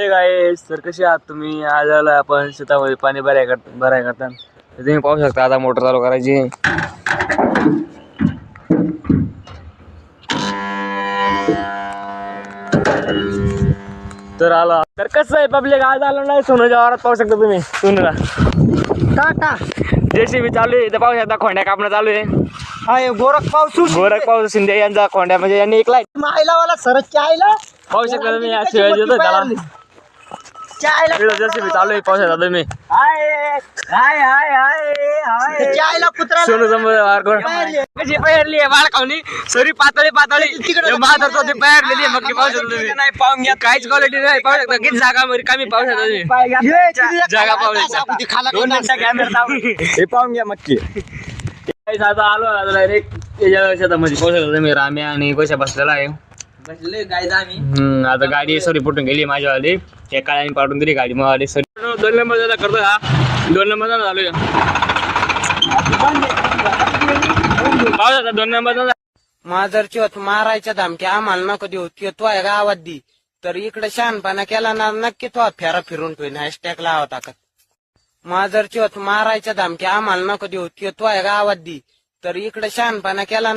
गाईस, तर कसे आहात तुम्ही? आज आला आपण शेतामध्ये पाणी भराय करता तुम्ही पाहू शकता. आता मोटर चालू करायची. तर आला. तर कसं आहे पब्लिक, आज आलो नाही सोनूच्या वावरात. पाहू शकता तुम्ही सोनूला टाटा जेसीबी चालू आहे. इथे पाहू शकता खोंड्या कापणं चालू आहे. हाय गोरख पाऊस गोरख पाऊस शिंदे यांचा खोंड्या म्हणजे यांनी ऐकलाय. आईला वाला सरच आईला पाहू शकता तुम्ही शिवाय देतो त्याला. जेसीबी चालू आहे. पाहू शकता तुम्ही सोनू समोर कशी पहिरली आहे बाळ खावणी. सरी पातळी महादरचा ते पहिरलेली आहे. मग पाहू शकता तुम्ही. नाही पाहून घ्या, काहीच क्वालिटी नाही. पाहू शकता किती जागा कमी पाहू शकता तुम्ही. जागा पाहू शकता. हे पाहून घ्या मक्की. आता आलो डायरेक्ट त्याच्या शेतामध्ये. पाहू शकता तुम्ही राम्या आणि कशा बसलेला आहे. आता गाडी सॉरी फुटून गेली माझ्यावाली. त्या काळ्याने पाडून दिली गाडी मग सॉरी. 2 नंबर करतो हा. 2 नंबर झालो. पाहू शकता 2 नंबर. माजरची होत मारायच्या धमक्या आम्हाला नको देऊ. तो आहे गावात दी तर इकडे शहाणपणा केला ना नक्की तो फेरा फिरून ठेवीन. हॅशटॅग लावा टाकत. माजरची होत मारायच्या धमक्या आम्हाला नको देऊ. तो आहे गावात दी तर इकडे शहाणपणा केला